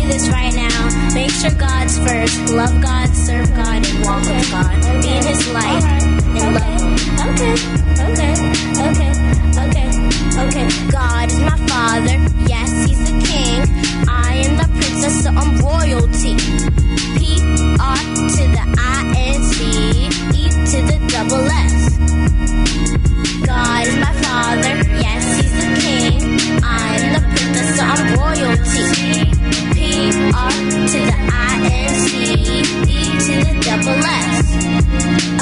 you this right now. Make sure God's first. Love God, serve God, and walk with God. Be in His light and love Him. Okay. God is my Father. Yes, He's the King. I am the princess, so I'm royalty. P-R to the I-N-C, E to the double S. God is my Father. Yes, He's the King. I'm the princess, so I'm royalty. P-R to the I-N-C, E to the double S.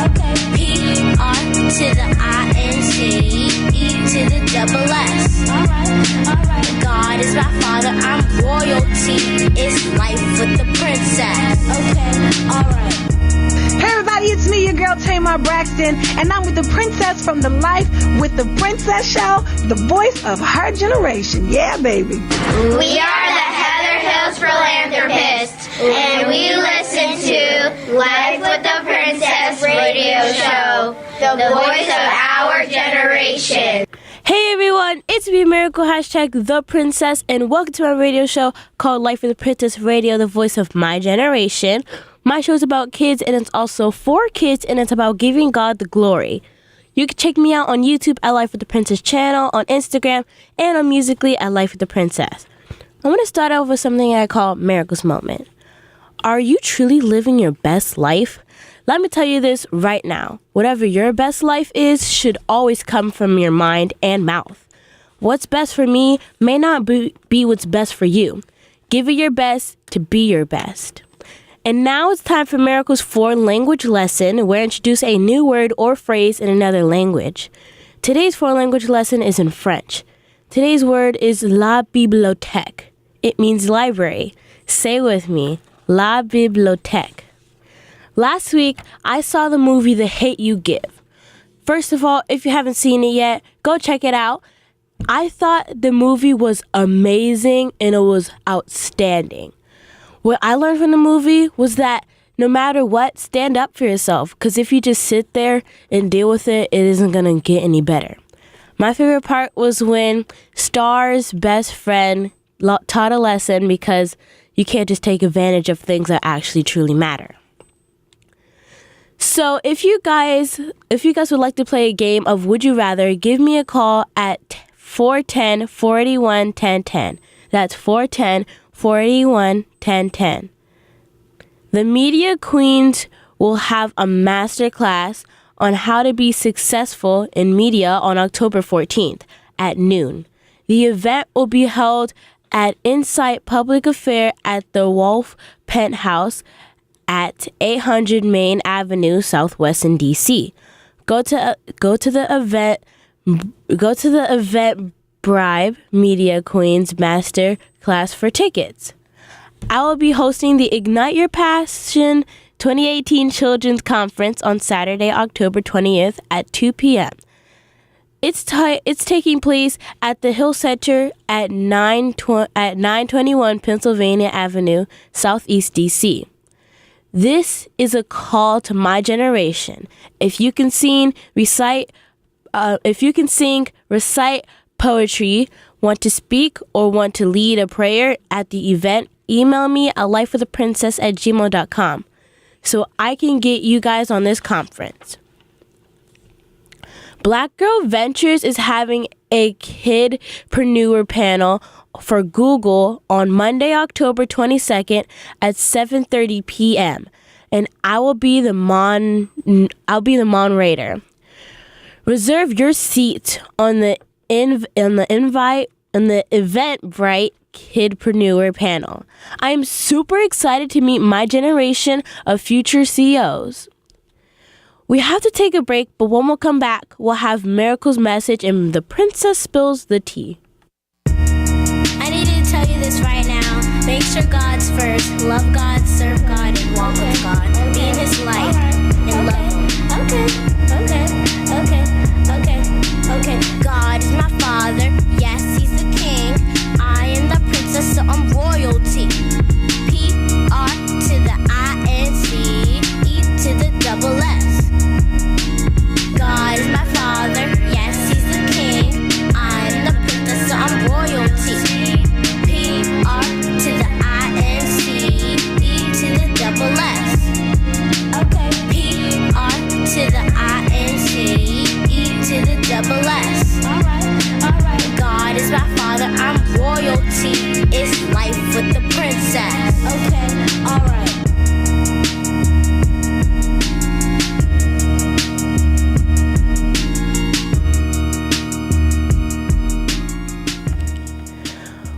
Okay. P-R to the I-N-C, E to the double S. Alright. God is my Father, I'm royalty. It's life with the princess. Okay, alright. Hey everybody, it's me, your girl Tamar Braxton, and I'm with the princess from the Life with the Princess show, the voice of her generation. Yeah, baby. We are the Heather Hills Philanthropists, and we listen to Life with the Princess radio show, the voice of our generation. Hey everyone, it's me, Miracle #The Princess, and welcome to my radio show called Life with the Princess Radio, the voice of my generation. My show is about kids, and it's also for kids, and it's about giving God the glory. You can check me out on YouTube at Life with the Princess channel, on Instagram, and on Musical.ly at Life with the Princess. I want to start off with something I call Miracle's Moment. Are you truly living your best life? Let me tell you this right now. Whatever your best life is should always come from your mind and mouth. What's best for me may not be what's best for you. Give it your best to be your best. And now it's time for Miracle's foreign language lesson, where I introduce a new word or phrase in another language. Today's foreign language lesson is in French. Today's word is la bibliothèque. It means library. Say with me, la bibliothèque. Last week, I saw the movie The Hate U Give. First of all, if you haven't seen it yet, go check it out. I thought the movie was amazing and it was outstanding. What I learned from the movie was that no matter what, stand up for yourself. Because if you just sit there and deal with it, it isn't going to get any better. My favorite part was when Star's best friend taught a lesson, because you can't just take advantage of things that actually truly matter. So if you guys would like to play a game of Would You Rather, give me a call at 410-481-1010. That's 410-481-1010. The Media Queens will have a master class on how to be successful in media on October 14th at noon. The event will be held at Insight Public Affair at the Wolf Penthouse at 800 Main Avenue, Southwest in DC. Go to the event Bribe Media Queens Master Class for tickets. I will be hosting the Ignite Your Passion 2018 Children's Conference on Saturday, October 20th at 2 p.m. It's taking place at the Hill Center at 921 Pennsylvania Avenue, Southeast DC. This is a call to my generation. If you can sing, recite poetry, want to speak, or want to lead a prayer at the event, email me at lifewithapprincess@gmail.com so I can get you guys on this conference. Black Girl Ventures is having a kidpreneur panel for Google on Monday, October 22nd at 7:30 p.m. and I will be the moderator. Reserve your seat on the Eventbrite Kidpreneur panel. I am super excited to meet my generation of future CEOs. We have to take a break, but when we'll come back, we'll have Miracle's message and the princess spills the tea. I need to tell you this right now. Make sure God's first. Love God, serve God, and walk with God. Be in His light and love Him. Okay. God is my Father. Yes, He's the King. I am the princess, so I'm royalty. P-R to the I-N-C, E to the double S. God is my Father. Yes, He's the King. I'm the princess, so I'm royalty. P-R to the I-N-C,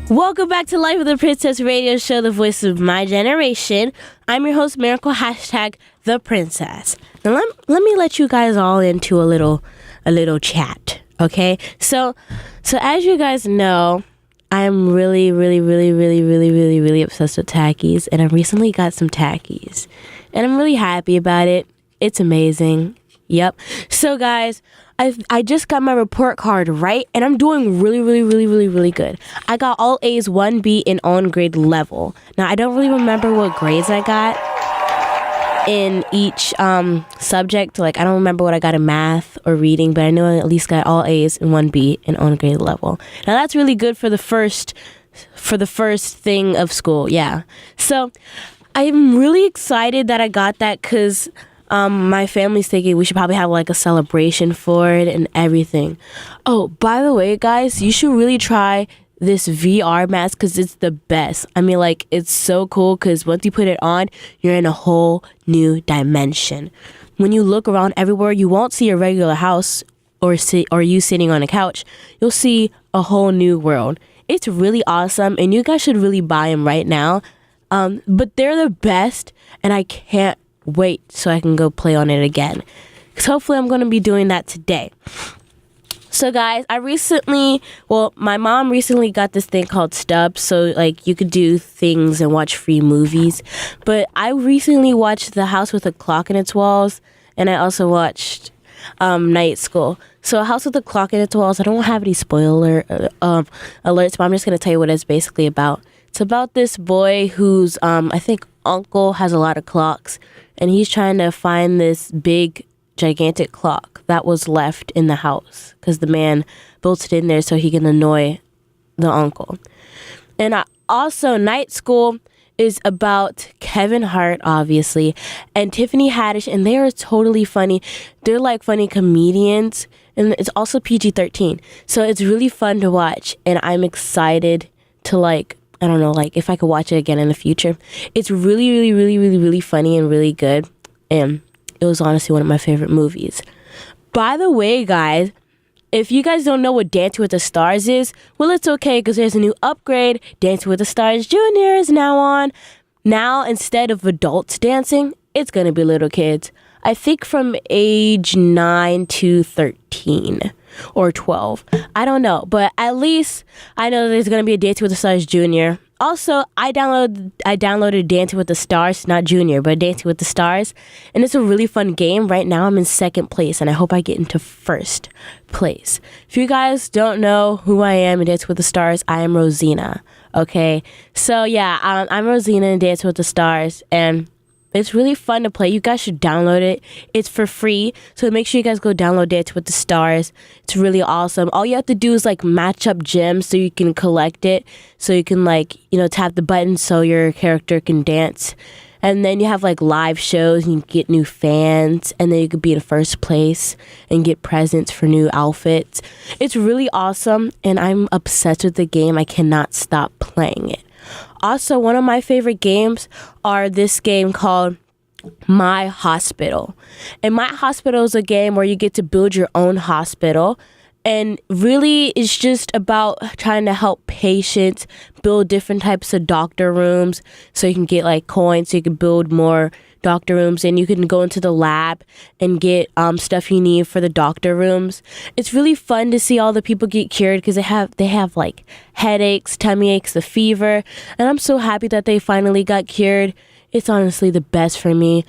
Welcome back to Life with the Princess radio show, the voice of my generation. I'm your host, Miracle #The Princess. Now let me let you guys all into a little chat, okay? So as you guys know, I'm really obsessed with Takis, and I recently got some Takis, and I'm really happy about it. It's amazing. Yep. So guys, I just got my report card, right? And I'm doing really good. I got all A's, 1B, and on grade level. Now, I don't really remember what grades I got in each subject. Like, I don't remember what I got in math or reading, but I know I at least got all A's and 1B and on grade level. Now, that's really good for the first thing of school, yeah. So, I'm really excited that I got that because my family's thinking we should probably have like a celebration for it and everything. Oh, by the way, guys, you should really try this VR mask because it's the best. I mean, like, it's so cool because once you put it on, you're in a whole new dimension. When you look around everywhere, you won't see a regular house or you sitting on a couch. You'll see a whole new world. It's really awesome, and you guys should really buy them right now. But they're the best, and I can't wait so I can go play on it again. Because hopefully I'm going to be doing that today. So guys, my mom recently got this thing called Stubs. So like you could do things and watch free movies. But I recently watched The House with a Clock in Its Walls. And I also watched Night School. So House with a Clock in Its Walls, I don't have any spoiler alerts, but I'm just going to tell you what it's basically about. It's about this boy whose, I think, uncle has a lot of clocks. And he's trying to find this big, gigantic clock that was left in the house. Because the man built it in there so he can annoy the uncle. And also, Night School is about Kevin Hart, obviously, and Tiffany Haddish. And they are totally funny. They're like funny comedians. And it's also PG-13. So it's really fun to watch. And I'm excited to I don't know, if I could watch it again in the future. It's really funny and really good. And it was honestly one of my favorite movies. By the way, guys, if you guys don't know what Dancing with the Stars is, well, it's okay because there's a new upgrade. Dancing with the Stars Junior is now on. Now, instead of adults dancing, it's going to be little kids. I think from age 9 to 13 or 12. I don't know, but at least I know there's going to be a Dancing with the Stars Junior. Also, I downloaded Dancing with the Stars, not Junior, but Dancing with the Stars, and it's a really fun game. Right now, I'm in second place, and I hope I get into first place. If you guys don't know who I am in Dancing with the Stars, I am Rosina, okay? So, yeah, I'm Rosina in Dancing with the Stars, and it's really fun to play. You guys should download it. It's for free. So make sure you guys go download Dance with the Stars. It's really awesome. All you have to do is match up gems so you can collect it. So you can tap the button so your character can dance. And then you have live shows and you get new fans. And then you could be in first place and get presents for new outfits. It's really awesome. And I'm obsessed with the game. I cannot stop playing it. Also, one of my favorite games are this game called My Hospital. And My Hospital is a game where you get to build your own hospital. And really, it's just about trying to help patients build different types of doctor rooms. So you can get coins so you can build more doctor rooms, and you can go into the lab and get stuff you need for the doctor rooms. It's really fun to see all the people get cured because they have headaches, tummy aches, the fever, and I'm so happy that they finally got cured. It's honestly the best for me.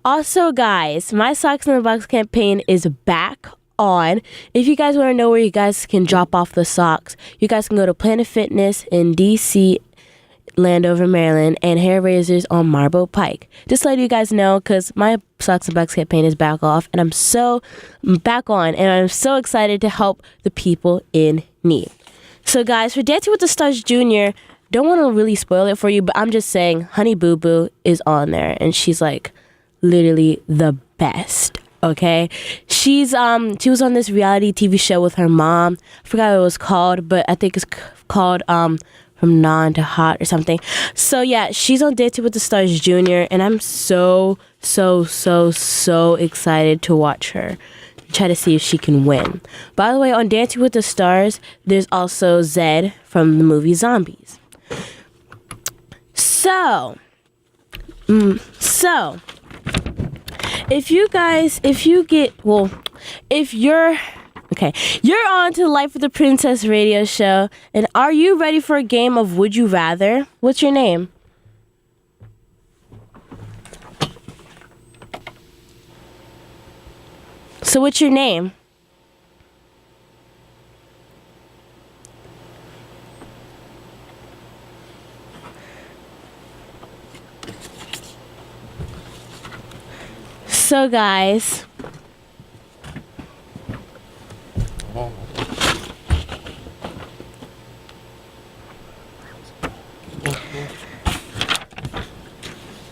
Also, guys, my Socks in the Box campaign is back on. If you guys want to know where you guys can drop off the socks, you guys can go to Planet Fitness in DC, Landover, Maryland, and Hair Razors on Marble Pike. Just let you guys know because my Socks and Bucks campaign is back off, and I'm so back on, and I'm so excited to help the people in need. So guys, for Dancing with the Stars Junior, don't want to really spoil it for you, but I'm just saying Honey Boo Boo is on there, and she's literally the best. Okay, she was on this reality TV show with her mom. I forgot what it was called, but I think it's called From Non to Hot or something. So yeah, she's on Dancing with the Stars Junior, and I'm so excited to watch her try to see if she can win. By the way, on Dancing with the Stars, there's also Zed from the movie Zombies. So, you're on to the Life of the Princess radio show, and are you ready for a game of Would You Rather? What's your name? So what's your name? So guys,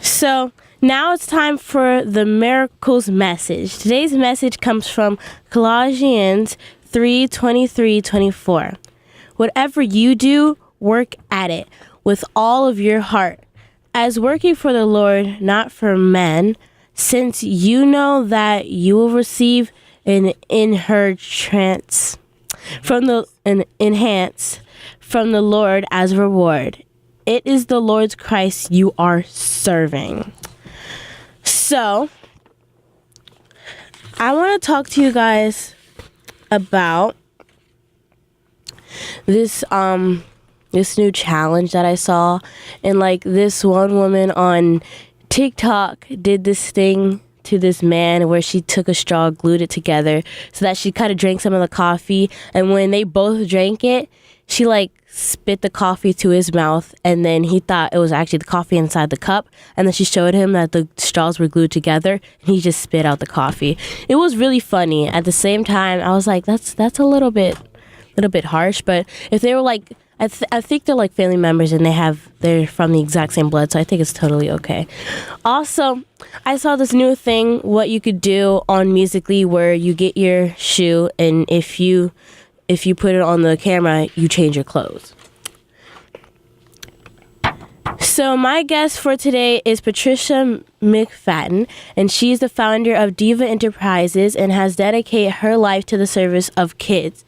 so now it's time for the miracles message. Today's message comes from Colossians 3:23-24. Whatever you do, work at it with all of your heart, as working for the Lord, not for men, since you know that you will receive an enhance from the Lord as reward. It is the Lord's Christ you are serving. So, I want to talk to you guys about this new challenge that I saw, and like this one woman on TikTok did this thing to this man where she took a straw, glued it together so that she kind of drank some of the coffee, and when they both drank it, she like spit the coffee to his mouth, and then he thought it was actually the coffee inside the cup, and then she showed him that the straws were glued together, and he just spit out the coffee. It was really funny. At the same time, I was like, that's a little bit harsh, but if they were like, I think they're like family members and they're from the exact same blood, so I think it's totally okay. Also, I saw this new thing, what you could do on Musical.ly, where you get your shoe, and if you put it on the camera, you change your clothes. So my guest for today is Patricia McFadden, and she's the founder of Diva Enterprises and has dedicated her life to the service of kids.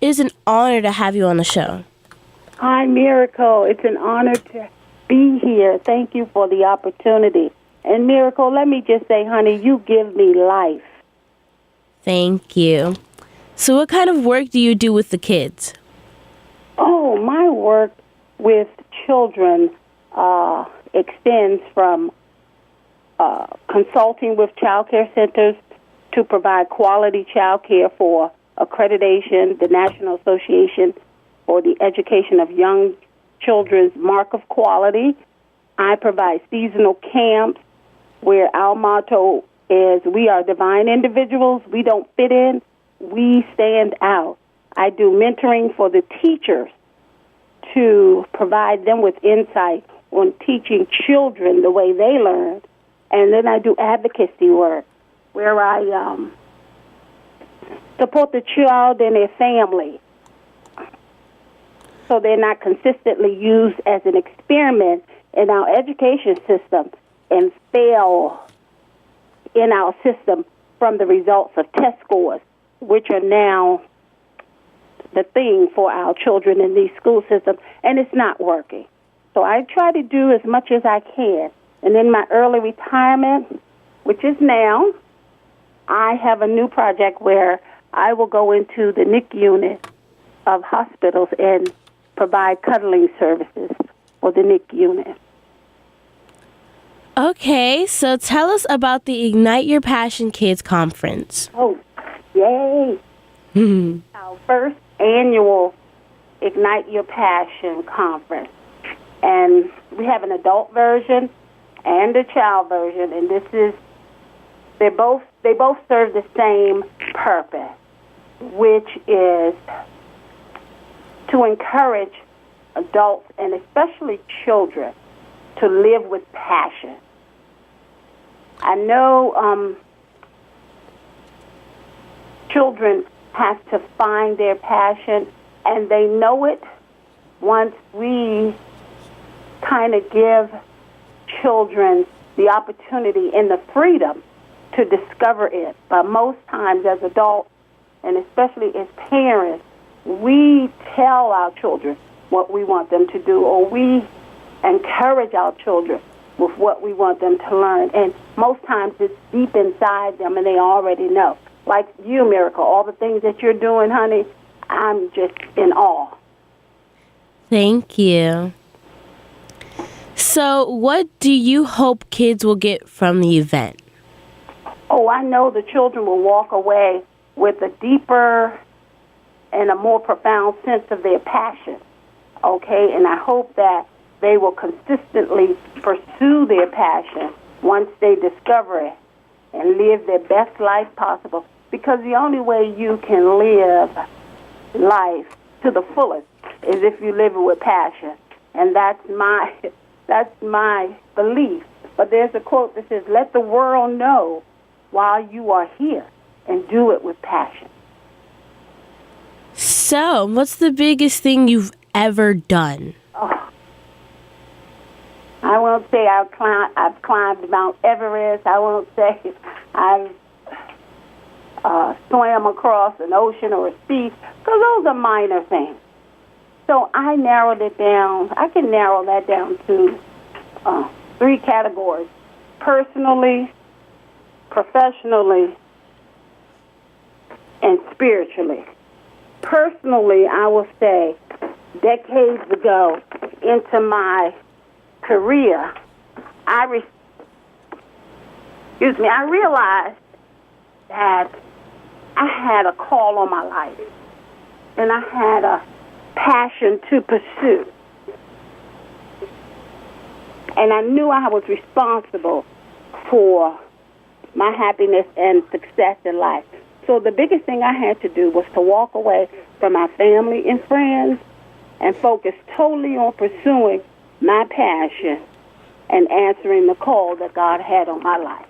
It is an honor to have you on the show. Hi, Miracle. It's an honor to be here. Thank you for the opportunity. And Miracle, let me just say, honey, you give me life. Thank you. So what kind of work do you do with the kids? Oh, my work with children extends from consulting with child care centers to provide quality child care for accreditation, the National Association for the Education of Young Children's Mark of Quality. I provide seasonal camps where our motto is, we are divine individuals. We don't fit in. We stand out. I do mentoring for the teachers to provide them with insight on teaching children the way they learn. And then I do advocacy work where I support the child and their family so they're not consistently used as an experiment in our education system and fail in our system from the results of test scores, which are now the thing for our children in these school systems, and it's not working. So I try to do as much as I can. And in my early retirement, which is now, I have a new project where I will go into the NIC unit of hospitals and provide cuddling services for the NIC unit. Okay, so tell us about the Ignite Your Passion Kids Conference. Oh, yay. Our first annual Ignite Your Passion Conference. And we have an adult version and a child version, and they both serve the same purpose, which is to encourage adults and especially children to live with passion. I know children have to find their passion, and they know it once we kind of give children the opportunity and the freedom to discover it. But most times as adults, and especially as parents, we tell our children what we want them to do, or we encourage our children with what we want them to learn. And most times it's deep inside them, and they already know. Like you, Miracle, all the things that you're doing, honey, I'm just in awe. Thank you. So what do you hope kids will get from the event? Oh, I know the children will walk away with a deeper and a more profound sense of their passion, okay? And I hope that they will consistently pursue their passion once they discover it and live their best life possible. Because the only way you can live life to the fullest is if you live it with passion. And that's my belief. But there's a quote that says, "Let the world know while you are here, and do it with passion." So, what's the biggest thing you've ever done? Oh, I won't say I've climbed Mount Everest. I won't say I've swam across an ocean or a sea, because those are minor things. So I narrowed it down. I can narrow that down to 3 categories: personally, professionally, and spiritually. Personally, I will say, decades ago into my career, I realized that I had a call on my life, and I had a passion to pursue. And I knew I was responsible for my happiness and success in life. So the biggest thing I had to do was to walk away from my family and friends and focus totally on pursuing my passion and answering the call that God had on my life.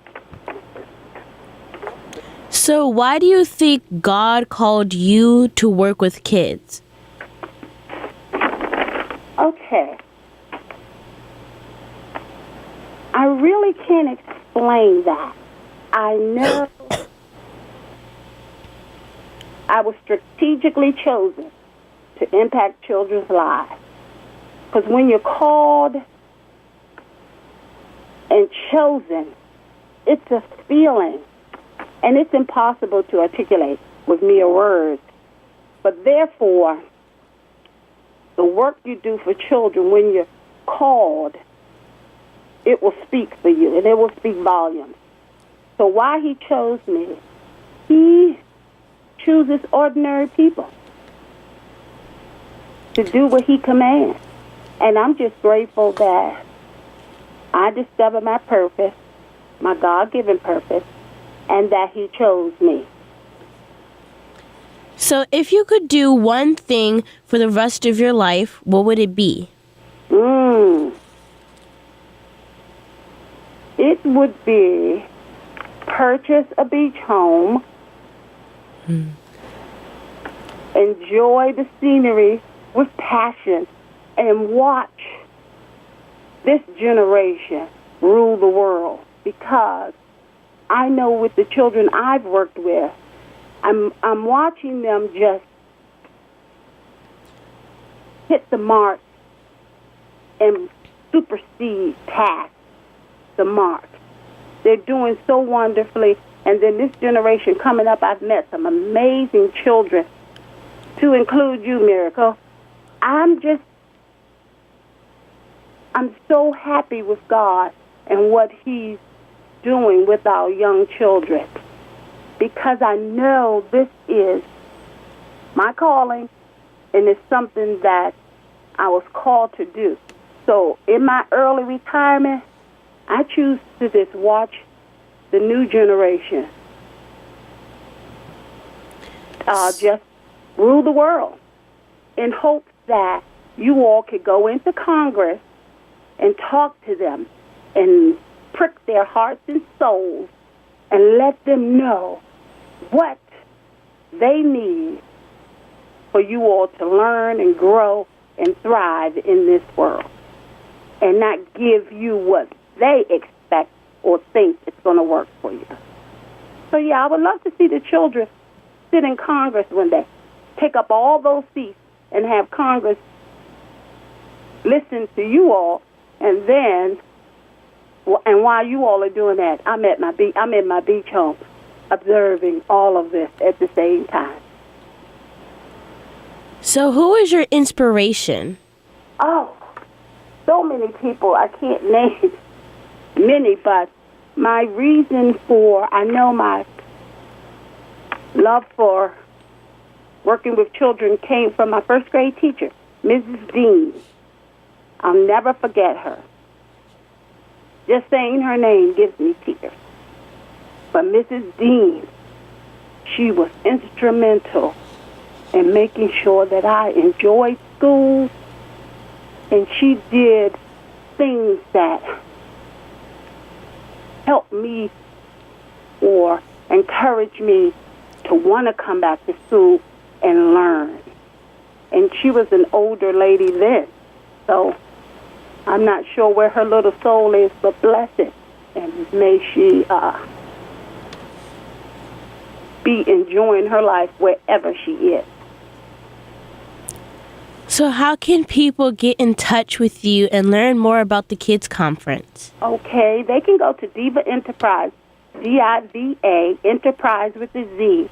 So why do you think God called you to work with kids? Okay. I really can't explain that. I know I was strategically chosen to impact children's lives. Because when you're called and chosen, it's a feeling, and it's impossible to articulate with mere words. But therefore, the work you do for children when you're called, it will speak for you, and it will speak volumes. So why he chose me, he chooses ordinary people to do what he commands. And I'm just grateful that I discovered my purpose, my God-given purpose, and that he chose me. So if you could do one thing for the rest of your life, what would it be? It would be purchase a beach home, enjoy the scenery with passion, and watch this generation rule the world. Because I know with the children I've worked with, I'm watching them just hit the mark and supersede past the mark. They're doing so wonderfully. And then this generation coming up, I've met some amazing children, to include you, Miracle. I'm so happy with God and what he's doing with our young children, because I know this is my calling, and it's something that I was called to do. So in my early retirement, I choose to just watch the new generation just rule the world, in hopes that you all could go into Congress and talk to them and prick their hearts and souls and let them know what they need for you all to learn and grow and thrive in this world, and not give you what they expect or think it's going to work for you. So, yeah, I would love to see the children sit in Congress one day, take up all those seats, and have Congress listen to you all, and then, and while you all are doing that, I'm in my beach home, observing all of this at the same time. So who is your inspiration? Oh, so many people. I can't name many, but my reason for, I know my love for working with children came from my first grade teacher, Mrs. Dean. I'll never forget her. Just saying her name gives me tears. But Mrs. Dean, she was instrumental in making sure that I enjoyed school, and she did things that helped me or encouraged me to want to come back to school and learn. And she was an older lady then, so I'm not sure where her little soul is, but bless it, and may she be enjoying her life wherever she is. So how can people get in touch with you and learn more about the Kids Conference? Okay, they can go to Diva Enterprise, DIVA, Enterprise with a Z,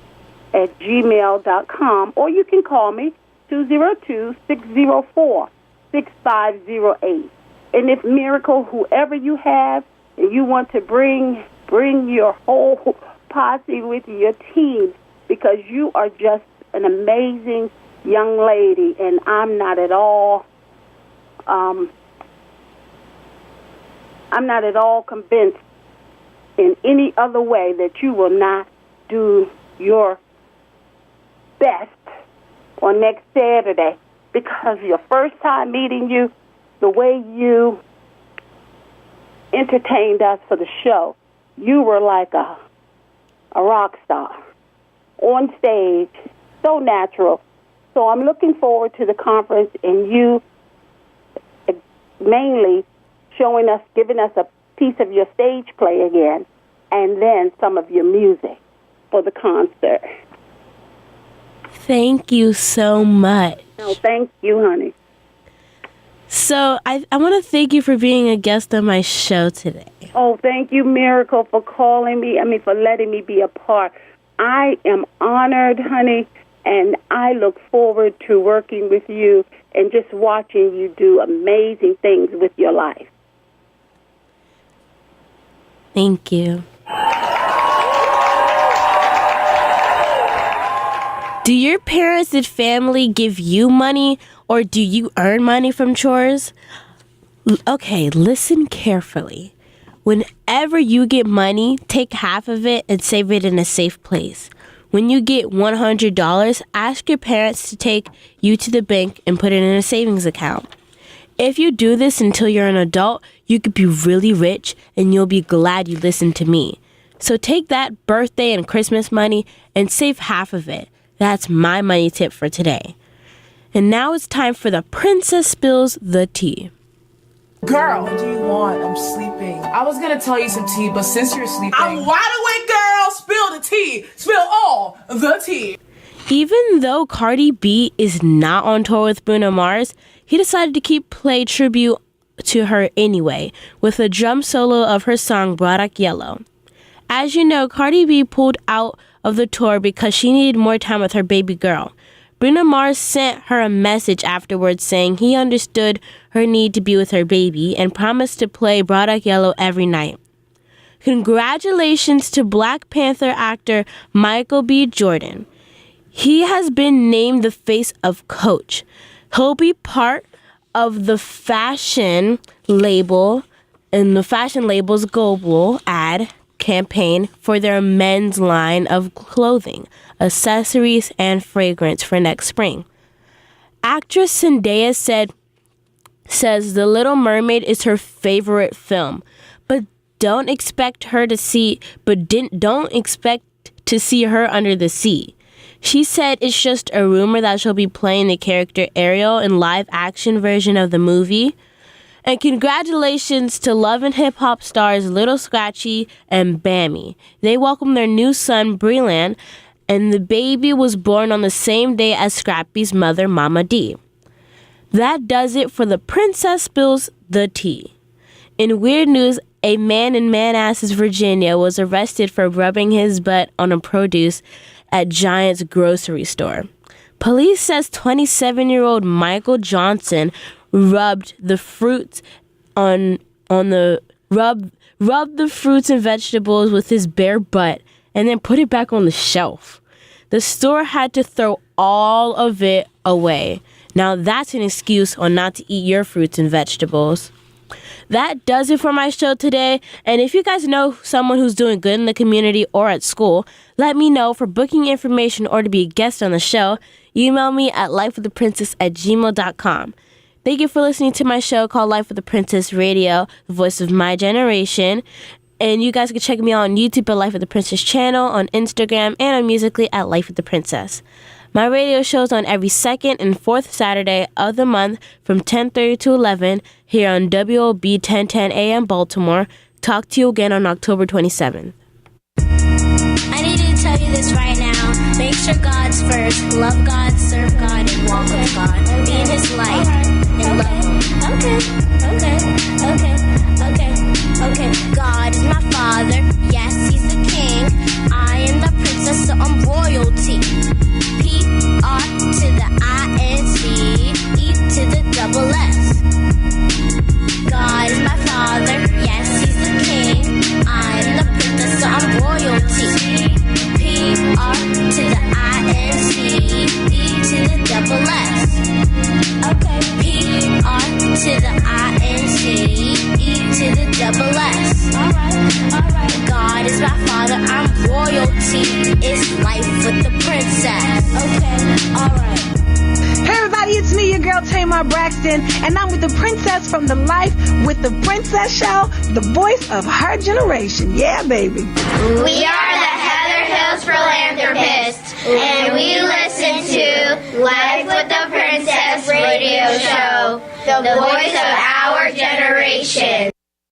at gmail.com, or you can call me, 202-604-6508. And if Miracle, whoever you have, and you want to bring your whole posse with you, your team, because you are just an amazing young lady, and I'm not at all convinced in any other way that you will not do your best on next Saturday, because your first time meeting you, the way you entertained us for the show, you were like a rock star on stage, so natural. So I'm looking forward to the conference and you mainly giving us a piece of your stage play again, and then some of your music for the concert. Thank you so much. No, thank you, honey. So I want to thank you for being a guest on my show today. Oh, thank you, Miracle, for calling me. For letting me be a part. I am honored, honey, and I look forward to working with you and just watching you do amazing things with your life. Thank you. Do your parents and family give you money, or do you earn money from chores? Okay, listen carefully. Whenever you get money, take half of it and save it in a safe place. When you get $100, ask your parents to take you to the bank and put it in a savings account. If you do this until you're an adult, you could be really rich, and you'll be glad you listened to me. So take that birthday and Christmas money and save half of it. That's my money tip for today. And now it's time for the Princess Spills the Tea. Girl, what do you want? I'm sleeping. I was gonna tell you some tea, but since you're sleeping, I'm wide awake, girl. Spill the tea. Spill all the tea. Even though Cardi B is not on tour with Bruno Mars, he decided to play tribute to her anyway, with a drum solo of her song Bodak Yellow. As you know, Cardi B pulled out of the tour because she needed more time with her baby girl. Bruno Mars sent her a message afterwards saying he understood her need to be with her baby and promised to play Bodak Yellow every night. Congratulations to Black Panther actor Michael B. Jordan. He has been named the face of Coach. He'll be part of the fashion label and the fashion label's global ad campaign for their men's line of clothing, accessories, and fragrance for next spring. Actress Zendaya says The Little Mermaid is her favorite film, but don't expect to see her under the sea. She said it's just a rumor that she'll be playing the character Ariel in live action version of the movie. And congratulations to Love and Hip Hop stars Little Scratchy and Bammy. They welcomed their new son, Breland, and the baby was born on the same day as Scrappy's mother, Mama D. That does it for the Princess Spills the Tea. In weird news, a man in Manassas, Virginia was arrested for rubbing his butt on a produce at Giant's grocery store. Police says 27-year-old Michael Johnson rubbed the fruits rubbed the fruits and vegetables with his bare butt and then put it back on the shelf. The store had to throw all of it away. Now that's an excuse on not to eat your fruits and vegetables. That does it for my show today. And if you guys know someone who's doing good in the community or at school, let me know. For booking information or to be a guest on the show, email me at lifewiththeprincess@gmail.com. Thank you for listening to my show called Life with the Princess Radio, the voice of my generation. And you guys can check me out on YouTube at Life with the Princess channel, on Instagram, and on Musical.ly at Life with the Princess. My radio shows on every second and fourth Saturday of the month from 10:30 to 11 here on WOLB 1010 AM Baltimore. Talk to you again on October 27th. I need to tell you this right now. Make sure God's first. Love God, serve God, and walk with God. Be in His light and love Him. Okay. God is my Father. Yes, He's the King. I am the princess, so I'm royalty. P-R to the I-N-C, E to the double S. God is my Father. Yes, He's the King. I am the princess, so I'm royalty. P-R to the I-N-C, E to the double S. Okay, P-R to the I-N-C, E to the double S. Alright. God is my Father, I'm royalty. It's life with the princess. Okay, alright. Hey everybody, it's me, your girl Tamar Braxton, and I'm with the princess from the Life with the Princess show, the voice of her generation. Yeah, baby. We are the Heather Hills Philanthropists, and we listen to Life with the Princess radio show, the voice of our generation.